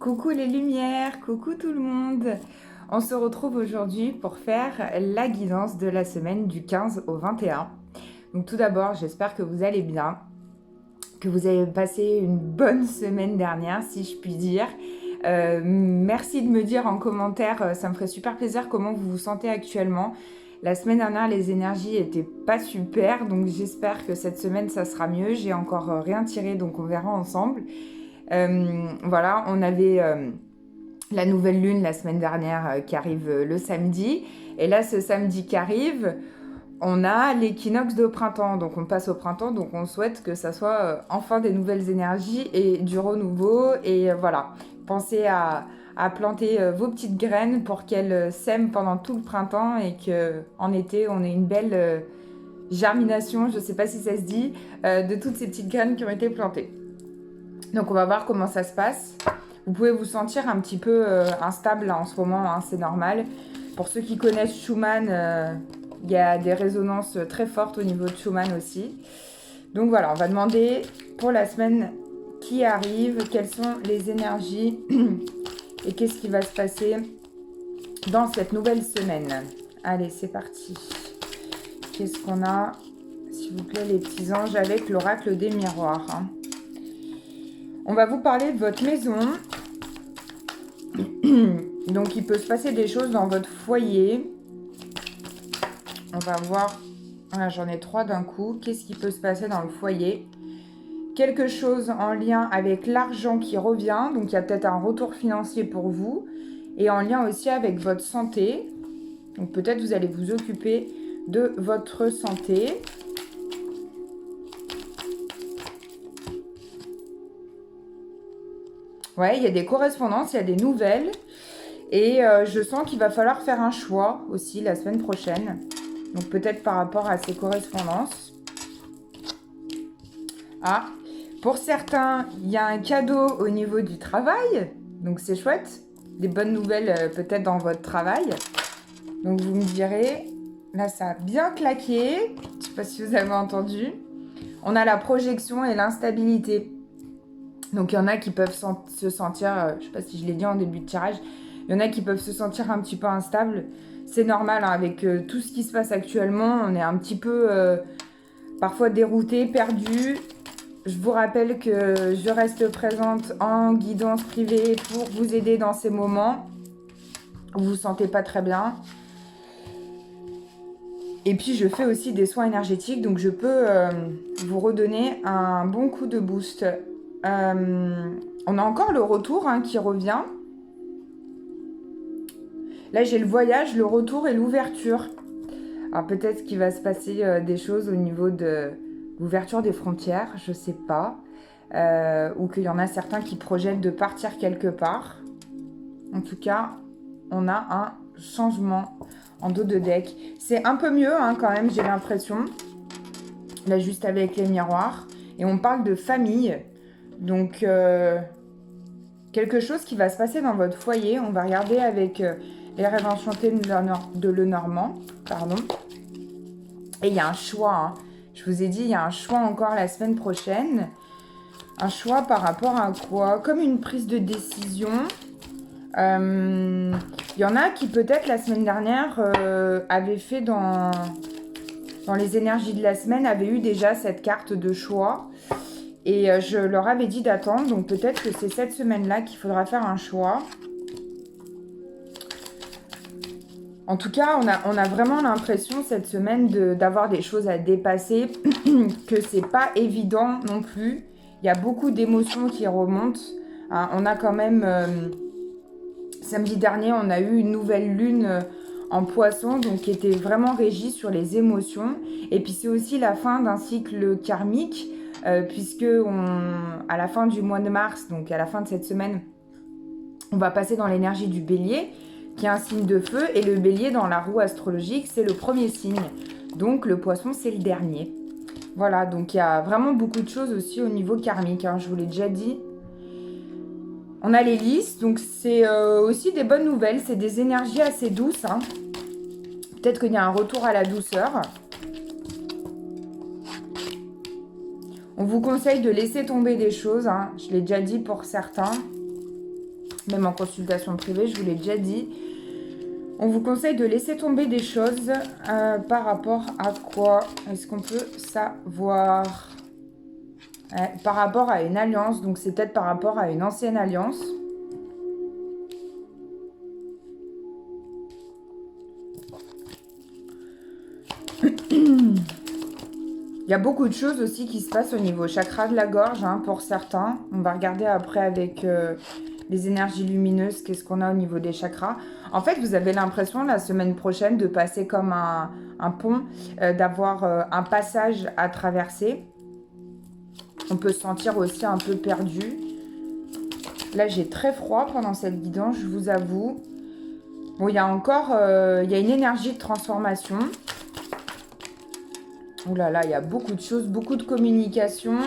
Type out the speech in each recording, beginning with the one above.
Coucou les lumières, coucou tout le monde. On se retrouve aujourd'hui pour faire la guidance de la semaine du 15 au 21. Donc tout d'abord, j'espère que vous allez bien, que vous avez passé une bonne semaine dernière, si je puis dire. Merci de me dire en commentaire, ça me ferait super plaisir comment vous vous sentez actuellement. La semaine dernière, les énergies étaient pas super, donc j'espère que cette semaine, ça sera mieux. J'ai encore rien tiré, donc on verra ensemble. Voilà, on avait la nouvelle lune la semaine dernière qui arrive le samedi. Et là, ce samedi qui arrive, on a l'équinoxe de printemps. Donc on passe au printemps, donc on souhaite que ça soit enfin des nouvelles énergies et du renouveau. Et voilà, pensez à planter vos petites graines pour qu'elles sèment pendant tout le printemps et qu'en été, on ait une belle germination, je ne sais pas si ça se dit, de toutes ces petites graines qui ont été plantées. Donc on va voir comment ça se passe. Vous pouvez vous sentir un petit peu instable là, en ce moment, hein, c'est normal. Pour ceux qui connaissent Schumann, il y a des résonances très fortes au niveau de Schumann aussi. Donc voilà, on va demander pour la semaine qui arrive, quelles sont les énergies et qu'est-ce qui va se passer dans cette nouvelle semaine. Allez, c'est parti. Qu'est-ce qu'on a, s'il vous plaît, les petits anges avec l'oracle des miroirs, hein. On va vous parler de votre maison. Donc, il peut se passer des choses dans votre foyer. On va voir. Voilà, j'en ai 3 d'un coup. Qu'est-ce qui peut se passer dans le foyer? Quelque chose en lien avec l'argent qui revient. Donc, il y a peut-être un retour financier pour vous. Et en lien aussi avec votre santé. Donc, peut-être vous allez vous occuper de votre santé. Ouais, il y a des correspondances, il y a des nouvelles. Et je sens qu'il va falloir faire un choix aussi la semaine prochaine. Donc peut-être par rapport à ces correspondances. Ah, pour certains, il y a un cadeau au niveau du travail. Donc c'est chouette. Des bonnes nouvelles peut-être dans votre travail. Donc vous me direz, là ça a bien claqué. Je ne sais pas si vous avez entendu. On a la projection et l'instabilité. Donc il y en a qui peuvent se sentir, je ne sais pas si je l'ai dit en début de tirage, il y en a qui peuvent se sentir un petit peu instables. C'est normal, hein, avec tout ce qui se passe actuellement, on est un petit peu parfois dérouté, perdu. Je vous rappelle que je reste présente en guidance privée pour vous aider dans ces moments où vous ne vous sentez pas très bien. Et puis je fais aussi des soins énergétiques, donc je peux vous redonner un bon coup de boost. On a encore le retour, hein, qui revient. Là, j'ai le voyage, le retour et l'ouverture. Alors peut-être qu'il va se passer des choses au niveau de l'ouverture des frontières, je sais pas. Ou qu'il y en a certains qui projettent de partir quelque part. En tout cas, on a un changement en dos de deck. C'est un peu mieux, hein, quand même, j'ai l'impression. Là, juste avec les miroirs. Et on parle de famille. Donc, quelque chose qui va se passer dans votre foyer. On va regarder avec les rêves enchantés de Lenormand. Pardon. Et il y a un choix, hein. Je vous ai dit, il y a un choix encore la semaine prochaine. Un choix par rapport à quoi? Comme une prise de décision. Il y en a qui peut-être la semaine dernière avaient fait dans les énergies de la semaine, avaient eu déjà cette carte de choix. Et je leur avais dit d'attendre. Donc peut-être que c'est cette semaine-là qu'il faudra faire un choix. En tout cas, on a vraiment l'impression cette semaine d'avoir des choses à dépasser, que c'est pas évident non plus. Il y a beaucoup d'émotions qui remontent. Hein, on a quand même, samedi dernier, on a eu une nouvelle lune en poisson, donc qui était vraiment régie sur les émotions. Et puis c'est aussi la fin d'un cycle karmique, puisque à la fin du mois de mars, donc à la fin de cette semaine, on va passer dans l'énergie du bélier, qui est un signe de feu, et le bélier dans la roue astrologique, c'est le premier signe. Donc le poisson, c'est le dernier. Voilà, donc il y a vraiment beaucoup de choses aussi au niveau karmique, hein, je vous l'ai déjà dit. On a l'hélice, donc c'est aussi des bonnes nouvelles, c'est des énergies assez douces, hein. Peut-être qu'il y a un retour à la douceur. On vous conseille de laisser tomber des choses, hein, je l'ai déjà dit pour certains. même en consultation privée, je vous l'ai déjà dit. On vous conseille de laisser tomber des choses par rapport à quoi est-ce qu'on peut savoir par rapport à une alliance, donc c'est peut-être par rapport à une ancienne alliance. Il y a beaucoup de choses aussi qui se passent au niveau chakra de la gorge, hein, pour certains. On va regarder après avec les énergies lumineuses, qu'est-ce qu'on a au niveau des chakras. En fait, vous avez l'impression la semaine prochaine de passer comme un pont, d'avoir un passage à traverser. On peut se sentir aussi un peu perdu. Là, j'ai très froid pendant cette guidance, je vous avoue. Bon, il y a encore il y a une énergie de transformation. Ouh là là, il y a beaucoup de choses, beaucoup de communication.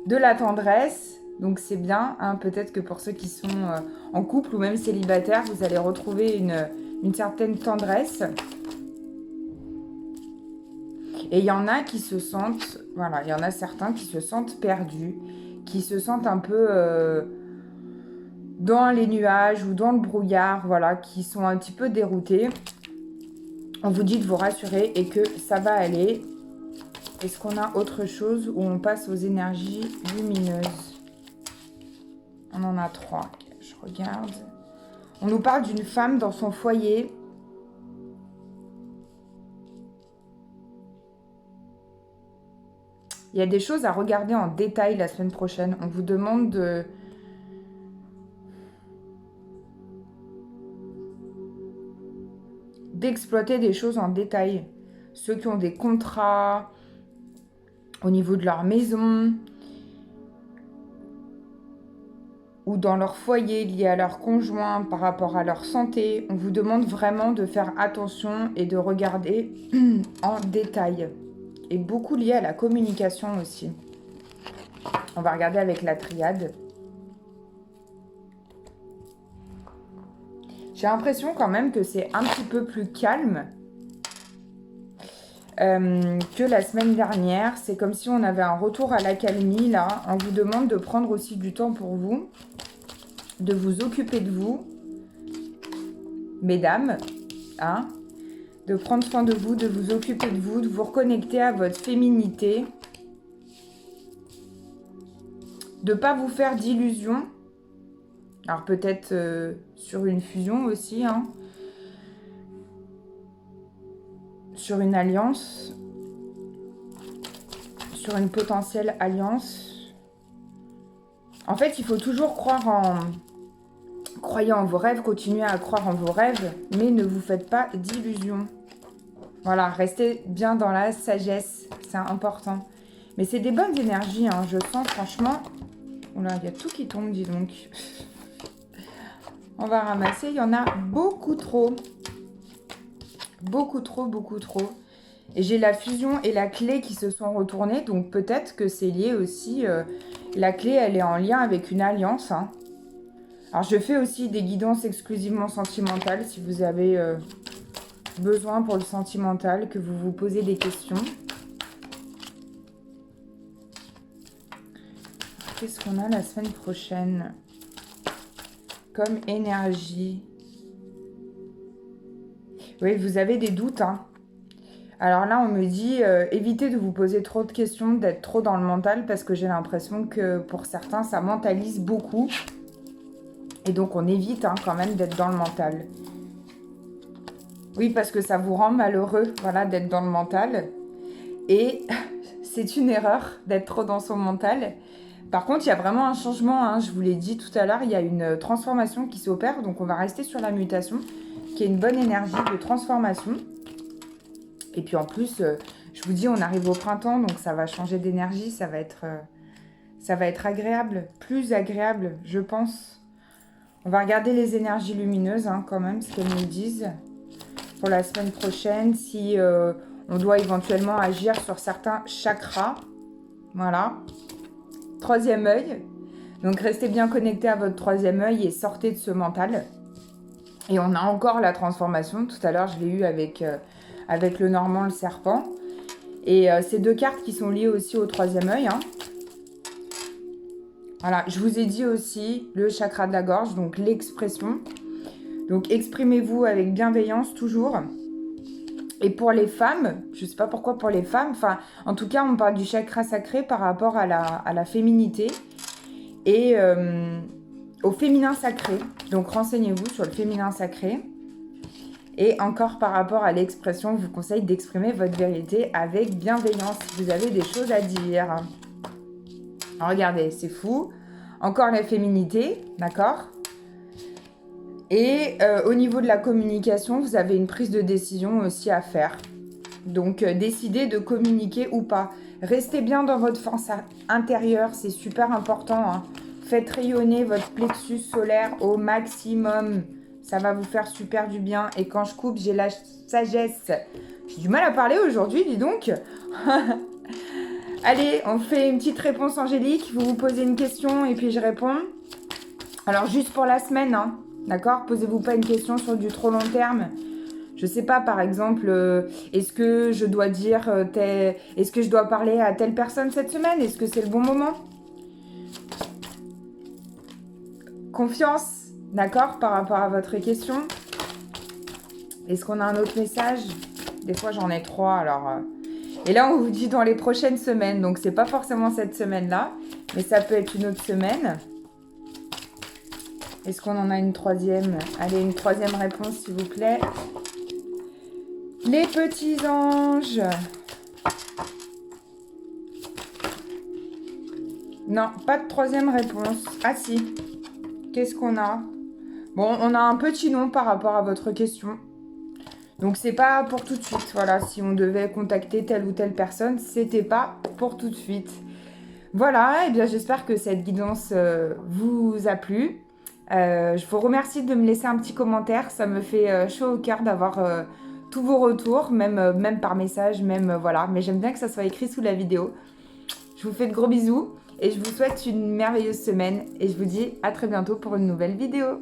De la tendresse. Donc, c'est bien. Hein, peut-être que pour ceux qui sont en couple ou même célibataires, vous allez retrouver une certaine tendresse. Et il y en a qui se sentent, voilà, il y en a certains qui se sentent perdus, qui se sentent un peu dans les nuages ou dans le brouillard, voilà, qui sont un petit peu déroutés. On vous dit de vous rassurer et que ça va aller. Est-ce qu'on a autre chose où on passe aux énergies lumineuses? On en a 3. Je regarde. On nous parle d'une femme dans son foyer. Il y a des choses à regarder en détail la semaine prochaine. On vous demande d'exploiter des choses en détail. Ceux qui ont des contrats au niveau de leur maison ou dans leur foyer lié à leur conjoint par rapport à leur santé, on vous demande vraiment de faire attention et de regarder en détail. Et beaucoup lié à la communication aussi. On va regarder avec la triade. J'ai l'impression quand même que c'est un petit peu plus calme que la semaine dernière. C'est comme si on avait un retour à l'accalmie là. On vous demande de prendre aussi du temps pour vous, de vous occuper de vous, mesdames, hein, de prendre soin de vous, de vous occuper de vous reconnecter à votre féminité, de ne pas vous faire d'illusions. Alors peut-être sur une fusion aussi, hein, sur une alliance, sur une potentielle alliance. En fait, il faut toujours croyez en vos rêves, continuez à croire en vos rêves, mais ne vous faites pas d'illusions. Voilà, restez bien dans la sagesse, c'est important. Mais c'est des bonnes énergies, hein, je sens franchement... Oula, il y a tout qui tombe, dis donc. On va ramasser, il y en a beaucoup trop. Beaucoup trop, beaucoup trop. Et j'ai la fusion et la clé qui se sont retournées, donc peut-être que c'est lié aussi... la clé, elle est en lien avec une alliance, hein. Alors, je fais aussi des guidances exclusivement sentimentales, si vous avez besoin pour le sentimental, que vous vous posez des questions. Qu'est-ce qu'on a la semaine prochaine comme énergie? Oui, vous avez des doutes, hein. Alors là, on me dit, évitez de vous poser trop de questions, d'être trop dans le mental, parce que j'ai l'impression que pour certains, ça mentalise beaucoup. Et donc, on évite hein, quand même d'être dans le mental. Oui, parce que ça vous rend malheureux, voilà, d'être dans le mental. Et c'est une erreur d'être trop dans son mental. Par contre, il y a vraiment un changement, hein, je vous l'ai dit tout à l'heure, il y a une transformation qui s'opère. Donc, on va rester sur la mutation, qui est une bonne énergie de transformation. Et puis, en plus, je vous dis, on arrive au printemps, donc ça va changer d'énergie, ça va être agréable, plus agréable, je pense. On va regarder les énergies lumineuses, hein, quand même, ce qu'elles nous disent pour la semaine prochaine. Si on doit éventuellement agir sur certains chakras. Voilà. Troisième œil. Donc, restez bien connectés à votre troisième œil et sortez de ce mental. Et on a encore la transformation. Tout à l'heure, je l'ai eu avec le Normand, le serpent. Et ces deux cartes qui sont liées aussi au troisième œil, hein. Voilà, je vous ai dit aussi le chakra de la gorge, donc l'expression. Donc exprimez-vous avec bienveillance toujours. Et pour les femmes, je ne sais pas pourquoi pour les femmes, enfin en tout cas on parle du chakra sacré par rapport à la féminité et au féminin sacré. Donc renseignez-vous sur le féminin sacré. Et encore par rapport à l'expression, je vous conseille d'exprimer votre vérité avec bienveillance si vous avez des choses à dire. Alors, regardez, c'est fou. Encore la féminité, d'accord? Et au niveau de la communication, vous avez une prise de décision aussi à faire. Donc, décidez de communiquer ou pas. Restez bien dans votre force intérieure, c'est super important. Hein. Faites rayonner votre plexus solaire au maximum. Ça va vous faire super du bien. Et quand je coupe, j'ai la sagesse. J'ai du mal à parler aujourd'hui, dis donc. Allez, on fait une petite réponse angélique. Vous vous posez une question et puis je réponds. Alors, juste pour la semaine, hein. D'accord? Posez-vous pas une question sur du trop long terme. Je sais pas, par exemple, est-ce que je dois dire, est-ce que je dois parler à telle personne cette semaine? Est-ce que c'est le bon moment? Confiance, d'accord, par rapport à votre question. Est-ce qu'on a un autre message? Des fois, j'en ai 3, alors... Et là, on vous dit dans les prochaines semaines. Donc, c'est pas forcément cette semaine-là, mais ça peut être une autre semaine. Est-ce qu'on en a une troisième? Allez, une troisième réponse, s'il vous plaît. Les petits anges. Non, pas de troisième réponse. Ah si. Qu'est-ce qu'on a? Bon, on a un petit nom par rapport à votre question. Donc, c'est pas pour tout de suite. Voilà, si on devait contacter telle ou telle personne, c'était pas pour tout de suite. Voilà, et bien j'espère que cette guidance vous a plu. Je vous remercie de me laisser un petit commentaire. Ça me fait chaud au cœur d'avoir tous vos retours, même par message, même voilà. Mais j'aime bien que ça soit écrit sous la vidéo. Je vous fais de gros bisous et je vous souhaite une merveilleuse semaine. Et je vous dis à très bientôt pour une nouvelle vidéo.